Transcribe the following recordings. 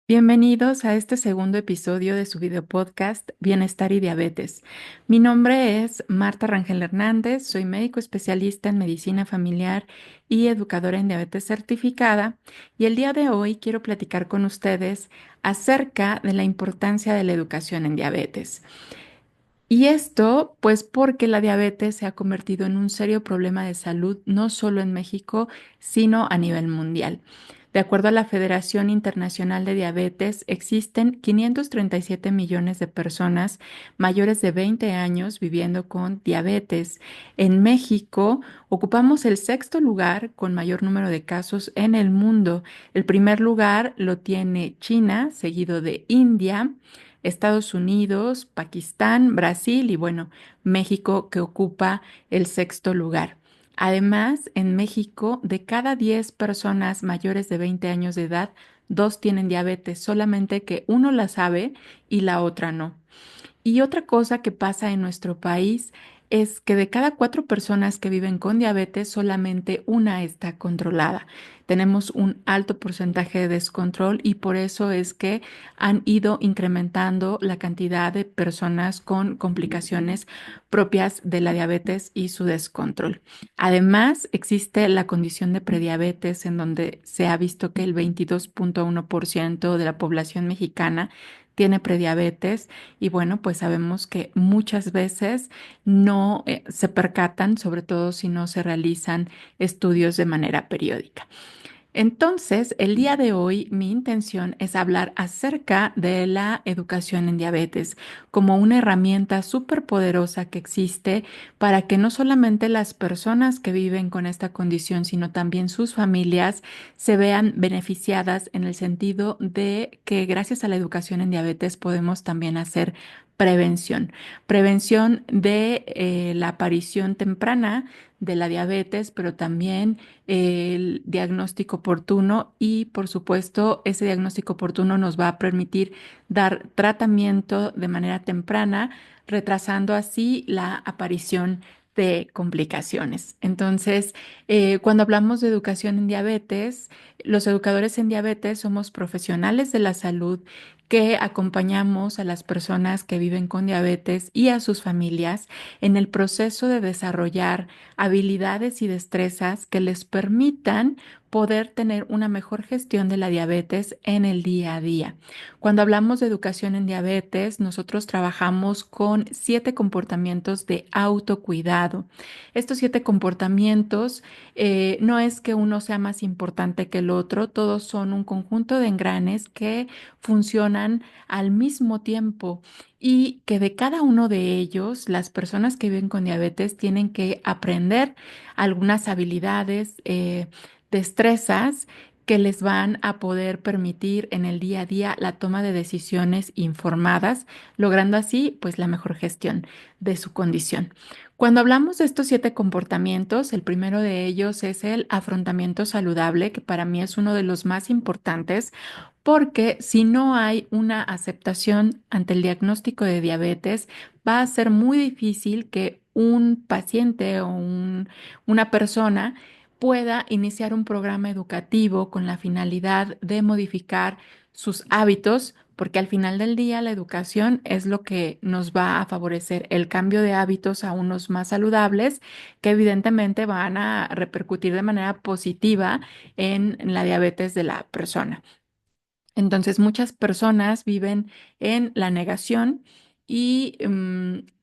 Bienvenidos a este segundo episodio de su video podcast Bienestar y Diabetes. Mi nombre es Marta Rangel Hernández, soy médico especialista en medicina familiar y educadora en diabetes certificada, y el día de hoy quiero platicar con ustedes acerca de la importancia de la educación en diabetes. Y esto, pues porque la diabetes se ha convertido en un serio problema de salud no solo en México, sino a nivel mundial. De acuerdo a la Federación Internacional de Diabetes, existen 537 millones de personas mayores de 20 años viviendo con diabetes. En México, ocupamos el sexto lugar con mayor número de casos en el mundo. El primer lugar lo tiene China, seguido de India, Estados Unidos, Pakistán, Brasil y bueno, México, que ocupa el sexto lugar. Además, en México, de cada 10 personas mayores de 20 años de edad, dos tienen diabetes, solamente que uno la sabe y la otra no. Y otra cosa que pasa en nuestro país es que de cada cuatro personas que viven con diabetes, solamente una está controlada. Tenemos un alto porcentaje de descontrol y por eso es que han ido incrementando la cantidad de personas con complicaciones propias de la diabetes y su descontrol. Además, existe la condición de prediabetes, en donde se ha visto que el 22.1% de la población mexicana tiene prediabetes, y bueno, pues sabemos que muchas veces no se percatan, sobre todo si no se realizan estudios de manera periódica. Entonces, el día de hoy mi intención es hablar acerca de la educación en diabetes como una herramienta súper poderosa que existe para que no solamente las personas que viven con esta condición, sino también sus familias se vean beneficiadas, en el sentido de que gracias a la educación en diabetes podemos también hacer prevención. Prevención de la aparición temprana de la diabetes, pero también el diagnóstico oportuno, y por supuesto ese diagnóstico oportuno nos va a permitir dar tratamiento de manera temprana, retrasando así la aparición de complicaciones. Entonces, cuando hablamos de educación en diabetes, los educadores en diabetes somos profesionales de la salud que acompañamos a las personas que viven con diabetes y a sus familias en el proceso de desarrollar habilidades y destrezas que les permitan poder tener una mejor gestión de la diabetes en el día a día. Cuando hablamos de educación en diabetes, nosotros trabajamos con 7 comportamientos de autocuidado. Estos 7 comportamientos, no es que uno sea más importante que el otro, todos son un conjunto de engranes que funcionan al mismo tiempo, y que de cada uno de ellos las personas que viven con diabetes tienen que aprender algunas habilidades, destrezas que les van a poder permitir en el día a día la toma de decisiones informadas, logrando así pues la mejor gestión de su condición. Cuando hablamos de estos 7 comportamientos, el primero de ellos es el afrontamiento saludable, que para mí es uno de los más importantes, porque si no hay una aceptación ante el diagnóstico de diabetes, va a ser muy difícil que un paciente o una persona pueda iniciar un programa educativo con la finalidad de modificar sus hábitos, porque al final del día la educación es lo que nos va a favorecer el cambio de hábitos a unos más saludables, que evidentemente van a repercutir de manera positiva en la diabetes de la persona. Entonces, muchas personas viven en la negación y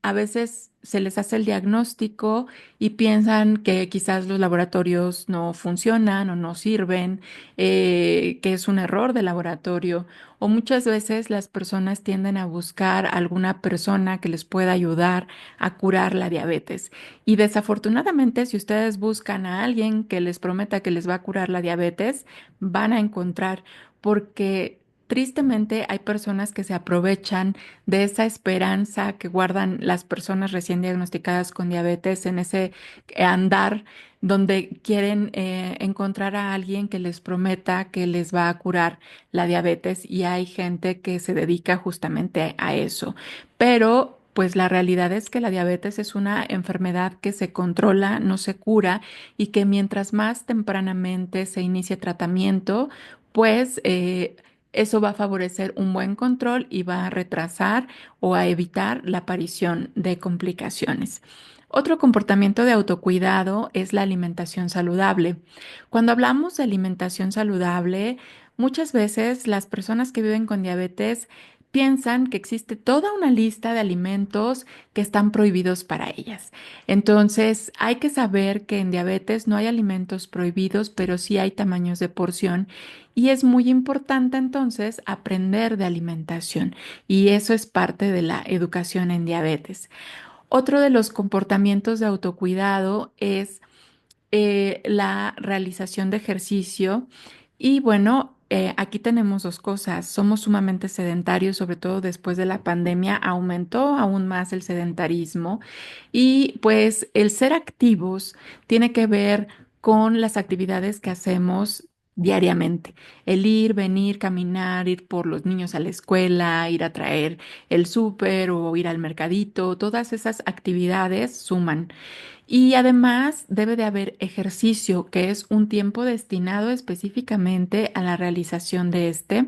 a veces se les hace el diagnóstico y piensan que quizás los laboratorios no funcionan o no sirven, que es un error de laboratorio, o muchas veces las personas tienden a buscar alguna persona que les pueda ayudar a curar la diabetes. Y desafortunadamente, si ustedes buscan a alguien que les prometa que les va a curar la diabetes, van a encontrar, porque tristemente hay personas que se aprovechan de esa esperanza que guardan las personas recién diagnosticadas con diabetes, en ese andar donde quieren encontrar a alguien que les prometa que les va a curar la diabetes, y hay gente que se dedica justamente a eso. Pero pues la realidad es que la diabetes es una enfermedad que se controla, no se cura, y que mientras más tempranamente se inicie tratamiento, pues Eso va a favorecer un buen control y va a retrasar o a evitar la aparición de complicaciones. Otro comportamiento de autocuidado es la alimentación saludable. Cuando hablamos de alimentación saludable, muchas veces las personas que viven con diabetes piensan que existe toda una lista de alimentos que están prohibidos para ellas. Entonces, hay que saber que en diabetes no hay alimentos prohibidos, pero sí hay tamaños de porción y es muy importante entonces aprender de alimentación y eso es parte de la educación en diabetes. Otro de los comportamientos de autocuidado es la realización de ejercicio. Y bueno, aquí tenemos dos cosas. Somos sumamente sedentarios, sobre todo después de la pandemia, aumentó aún más el sedentarismo. Y pues el ser activos tiene que ver con las actividades que hacemos diariamente. El ir, venir, caminar, ir por los niños a la escuela, ir a traer el súper o ir al mercadito, todas esas actividades suman. Y además debe de haber ejercicio, que es un tiempo destinado específicamente a la realización de este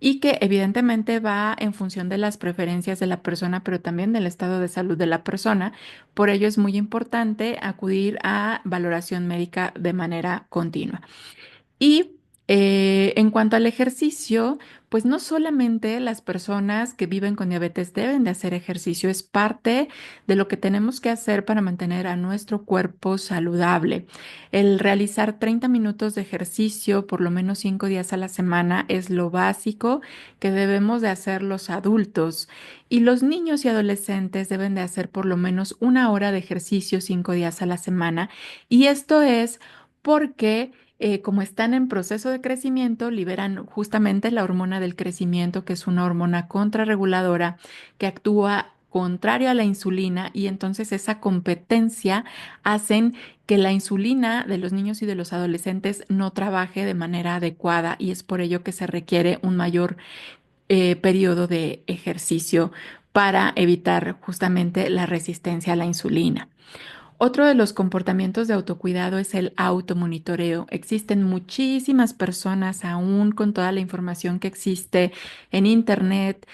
y que evidentemente va en función de las preferencias de la persona, pero también del estado de salud de la persona. Por ello es muy importante acudir a valoración médica de manera continua. Y en cuanto al ejercicio, pues no solamente las personas que viven con diabetes deben de hacer ejercicio, es parte de lo que tenemos que hacer para mantener a nuestro cuerpo saludable. El realizar 30 minutos de ejercicio por lo menos 5 días a la semana es lo básico que debemos de hacer los adultos y los niños y adolescentes deben de hacer por lo menos 1 hora de ejercicio 5 días a la semana y esto es porque como están en proceso de crecimiento, liberan justamente la hormona del crecimiento, que es una hormona contrarreguladora que actúa contrario a la insulina y entonces esa competencia hacen que la insulina de los niños y de los adolescentes no trabaje de manera adecuada y es por ello que se requiere un mayor periodo de ejercicio para evitar justamente la resistencia a la insulina. Otro de los comportamientos de autocuidado es el automonitoreo. Existen muchísimas personas aún con toda la información que existe en Internet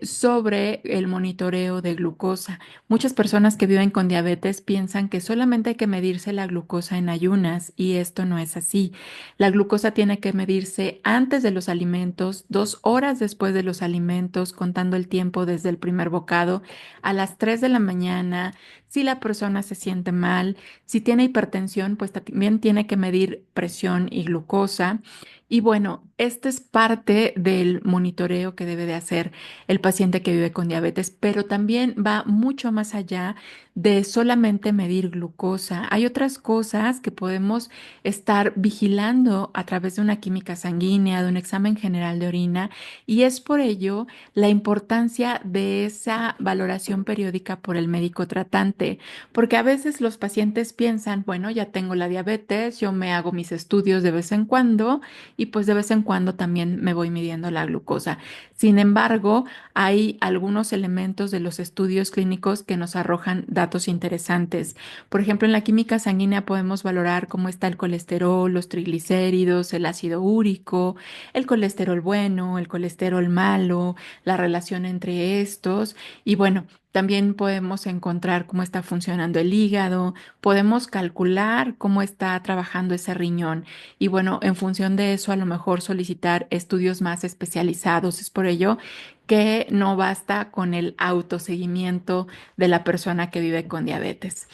sobre el monitoreo de glucosa. Muchas personas que viven con diabetes piensan que solamente hay que medirse la glucosa en ayunas y esto no es así. La glucosa tiene que medirse antes de los alimentos, 2 horas después de los alimentos, contando el tiempo desde el primer bocado, a las 3 de la mañana si la persona se siente mal, si tiene hipertensión, pues también tiene que medir presión y glucosa. Y bueno, este es parte del monitoreo que debe de hacer el paciente que vive con diabetes, pero también va mucho más allá de solamente medir glucosa. Hay otras cosas que podemos estar vigilando a través de una química sanguínea, de un examen general de orina, y es por ello la importancia de esa valoración periódica por el médico tratante, porque a veces los pacientes piensan, bueno, ya tengo la diabetes, yo me hago mis estudios de vez en cuando y pues de vez en cuando también me voy midiendo la glucosa. Sin embargo, hay algunos elementos de los estudios clínicos que nos arrojan datos interesantes. Por ejemplo, en la química sanguínea podemos valorar cómo está el colesterol, los triglicéridos, el ácido úrico, el colesterol bueno, el colesterol malo, la relación entre estos y bueno, también podemos encontrar cómo está funcionando el hígado, podemos calcular cómo está trabajando ese riñón y bueno, en función de eso a lo mejor solicitar estudios más especializados. Es por ello que no basta con el autoseguimiento de la persona que vive con diabetes.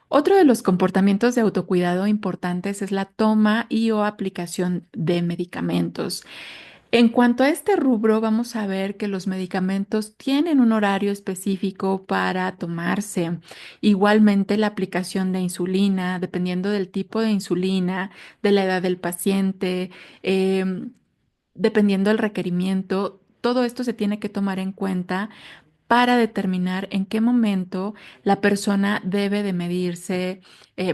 Otro de los comportamientos de autocuidado importantes es la toma y o aplicación de medicamentos. En cuanto a este rubro, vamos a ver que los medicamentos tienen un horario específico para tomarse. Igualmente, la aplicación de insulina, dependiendo del tipo de insulina, de la edad del paciente, em, dependiendo del requerimiento, todo esto se tiene que tomar en cuenta para determinar en qué momento la persona debe de medirse,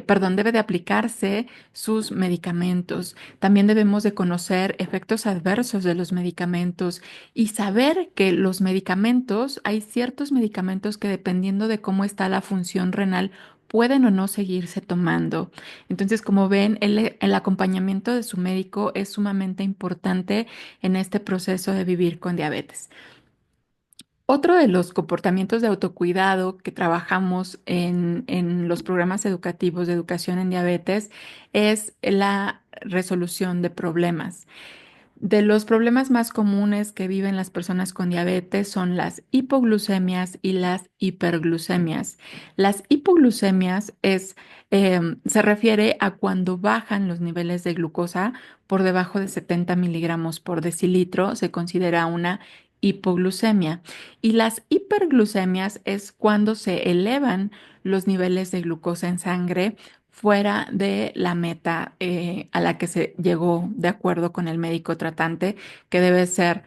perdón, debe de aplicarse sus medicamentos. También debemos de conocer efectos adversos de los medicamentos y saber que los medicamentos, hay ciertos medicamentos que dependiendo de cómo está la función renal, pueden o no seguirse tomando. Entonces, como ven, el acompañamiento de su médico es sumamente importante en este proceso de vivir con diabetes. Otro de los comportamientos de autocuidado que trabajamos en los programas educativos de educación en diabetes es la resolución de problemas. De los problemas más comunes que viven las personas con diabetes son las hipoglucemias y las hiperglucemias. Las hipoglucemias se refiere a cuando bajan los niveles de glucosa por debajo de 70 miligramos por decilitro, se considera una hipoglucemia. Y las hiperglucemias es cuando se elevan los niveles de glucosa en sangre fuera de la meta a la que se llegó de acuerdo con el médico tratante, que debe ser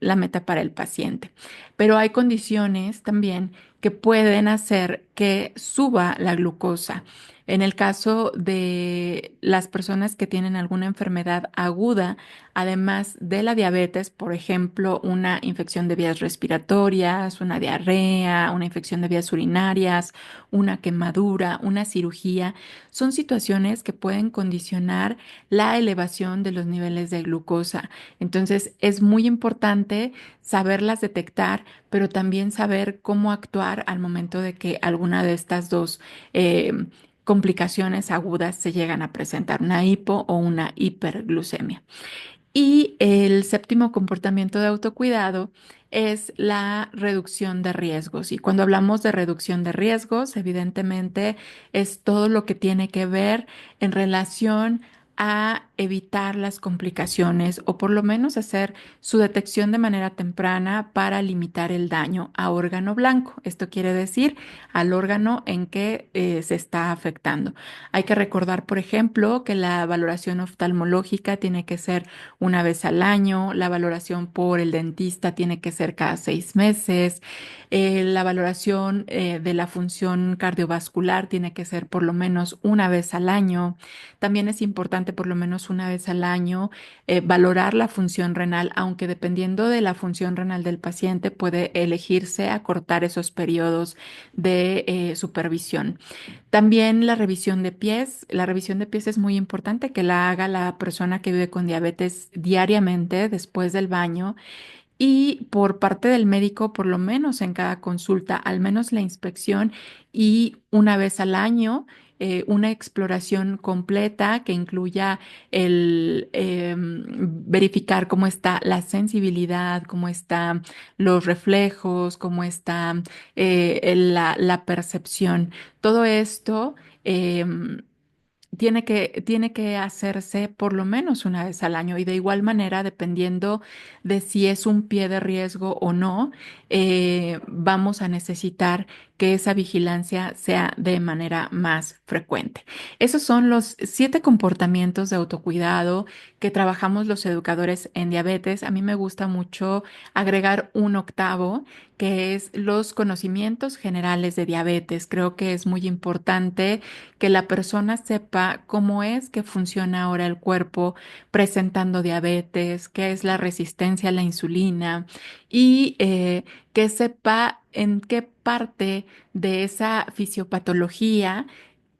la meta para el paciente. Pero hay condiciones también que pueden hacer que suba la glucosa. En el caso de las personas que tienen alguna enfermedad aguda, además de la diabetes, por ejemplo, una infección de vías respiratorias, una diarrea, una infección de vías urinarias, una quemadura, una cirugía, son situaciones que pueden condicionar la elevación de los niveles de glucosa. Entonces, es muy importante saberlas detectar, pero también saber cómo actuar al momento de que alguna de estas dos complicaciones agudas se llegan a presentar, una hipo o una hiperglucemia. Y el séptimo comportamiento de autocuidado es la reducción de riesgos. Y cuando hablamos de reducción de riesgos, evidentemente es todo lo que tiene que ver en relación a evitar las complicaciones o por lo menos hacer su detección de manera temprana para limitar el daño a órgano blanco. Esto quiere decir al órgano en que se está afectando. Hay que recordar, por ejemplo, que la valoración oftalmológica tiene que ser una vez al año, la valoración por el dentista tiene que ser cada 6 meses, la valoración de la función cardiovascular tiene que ser por lo menos una vez al año. También es importante por lo menos una vez al año valorar la función renal, aunque dependiendo de la función renal del paciente puede elegirse acortar esos periodos de supervisión. También la revisión de pies es muy importante que la haga la persona que vive con diabetes diariamente después del baño y por parte del médico, por lo menos en cada consulta, al menos la inspección y una vez al año. Una exploración completa que incluya el verificar cómo está la sensibilidad, cómo están los reflejos, cómo está la percepción. Todo esto tiene que hacerse por lo menos una vez al año y de igual manera, dependiendo de si es un pie de riesgo o no, vamos a necesitar que esa vigilancia sea de manera más frecuente. Esos son los 7 comportamientos de autocuidado que trabajamos los educadores en diabetes. A mí me gusta mucho agregar un octavo, que es los conocimientos generales de diabetes. Creo que es muy importante que la persona sepa cómo es que funciona ahora el cuerpo presentando diabetes, qué es la resistencia a la insulina y que sepa en qué parte de esa fisiopatología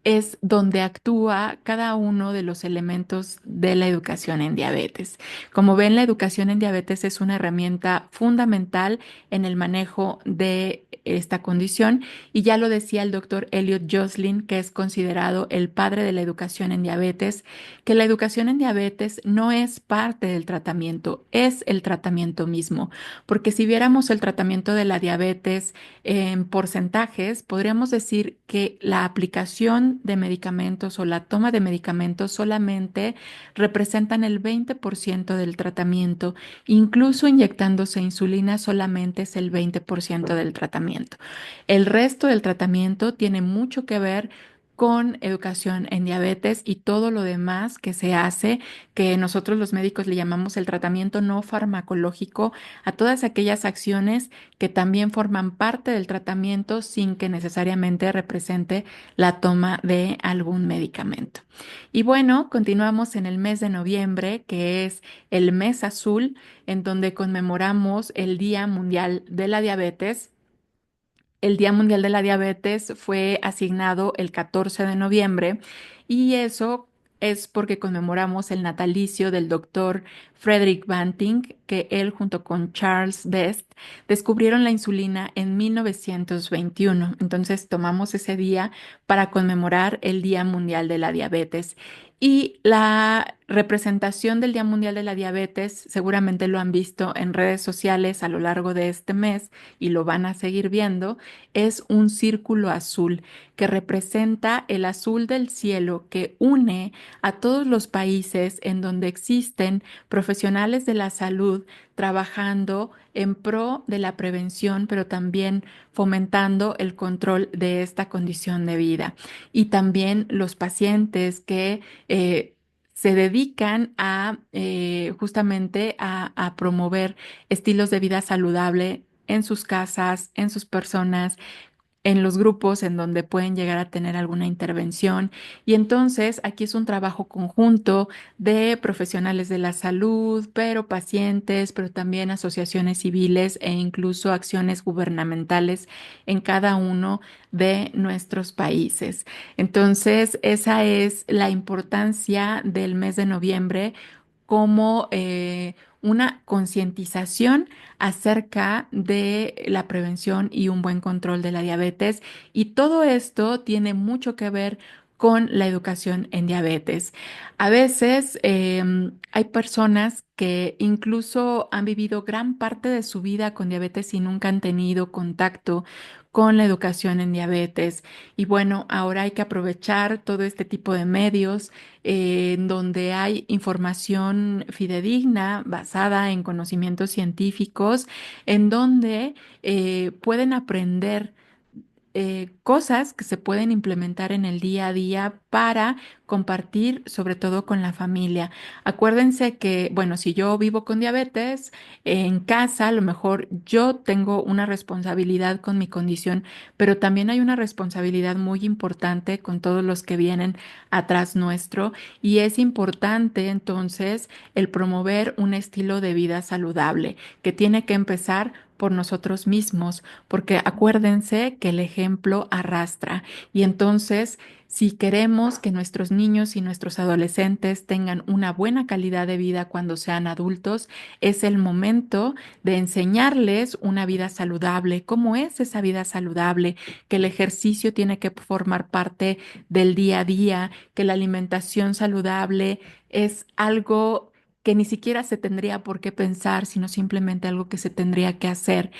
es donde actúa cada uno de los elementos de la educación en diabetes. Como ven, la educación en diabetes es una herramienta fundamental en el manejo de esta condición y ya lo decía el doctor Elliot Joslin, que es considerado el padre de la educación en diabetes, que la educación en diabetes no es parte del tratamiento, es el tratamiento mismo, porque si viéramos el tratamiento de la diabetes en porcentajes, podríamos decir que la aplicación de medicamentos o la toma de medicamentos solamente representan el 20% del tratamiento. Incluso inyectándose insulina solamente es el 20% del tratamiento. El resto del tratamiento tiene mucho que ver con educación en diabetes y todo lo demás que se hace, que nosotros los médicos le llamamos el tratamiento no farmacológico, a todas aquellas acciones que también forman parte del tratamiento sin que necesariamente represente la toma de algún medicamento. Y bueno, continuamos en el mes de noviembre, que es el mes azul, en donde conmemoramos el Día Mundial de la Diabetes. El Día Mundial de la Diabetes fue asignado el 14 de noviembre y eso es porque conmemoramos el natalicio del doctor Frederick Banting, que él junto con Charles Best descubrieron la insulina en 1921. Entonces tomamos ese día para conmemorar el Día Mundial de la Diabetes. Y la representación del Día Mundial de la Diabetes, seguramente lo han visto en redes sociales a lo largo de este mes y lo van a seguir viendo, es un círculo azul que representa el azul del cielo que une a todos los países en donde existen profesionales de la salud trabajando en pro de la prevención, pero también fomentando el control de esta condición de vida. Y también los pacientes que se dedican a justamente a promover estilos de vida saludable en sus casas, en sus personas, en los grupos en donde pueden llegar a tener alguna intervención. Y entonces aquí es un trabajo conjunto de profesionales de la salud, pero pacientes, pero también asociaciones civiles e incluso acciones gubernamentales en cada uno de nuestros países. Entonces, esa es la importancia del mes de noviembre como una concientización acerca de la prevención y un buen control de la diabetes. Y todo esto tiene mucho que ver con la educación en diabetes. A veces hay personas que incluso han vivido gran parte de su vida con diabetes y nunca han tenido contacto con la educación en diabetes. Y bueno, ahora hay que aprovechar todo este tipo de medios en donde hay información fidedigna basada en conocimientos científicos, en donde pueden aprender cosas que se pueden implementar en el día a día para compartir, sobre todo con la familia. Acuérdense que, bueno, si yo vivo con diabetes en casa, a lo mejor yo tengo una responsabilidad con mi condición, pero también hay una responsabilidad muy importante con todos los que vienen atrás nuestro y es importante entonces el promover un estilo de vida saludable que tiene que empezar por nosotros mismos, porque acuérdense que el ejemplo arrastra y entonces si queremos que nuestros niños y nuestros adolescentes tengan una buena calidad de vida cuando sean adultos, es el momento de enseñarles una vida saludable, cómo es esa vida saludable, que el ejercicio tiene que formar parte del día a día, que la alimentación saludable es algo que ni siquiera se tendría por qué pensar, sino simplemente algo que se tendría que hacer.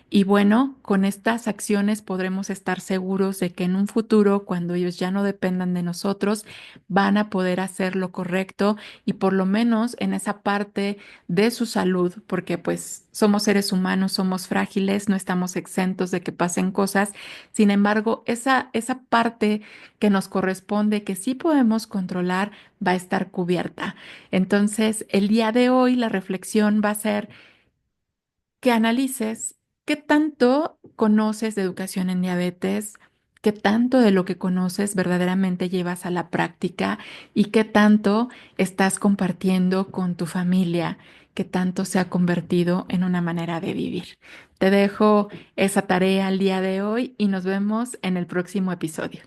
Y bueno, con estas acciones podremos estar seguros de que en un futuro, cuando ellos ya no dependan de nosotros, van a poder hacer lo correcto y por lo menos en esa parte de su salud, porque pues somos seres humanos, somos frágiles, no estamos exentos de que pasen cosas. Sin embargo, esa parte que nos corresponde, que sí podemos controlar, va a estar cubierta. Entonces, el día de hoy la reflexión va a ser que analices qué tanto conoces de educación en diabetes, qué tanto de lo que conoces verdaderamente llevas a la práctica y qué tanto estás compartiendo con tu familia, qué tanto se ha convertido en una manera de vivir. Te dejo esa tarea el día de hoy y nos vemos en el próximo episodio.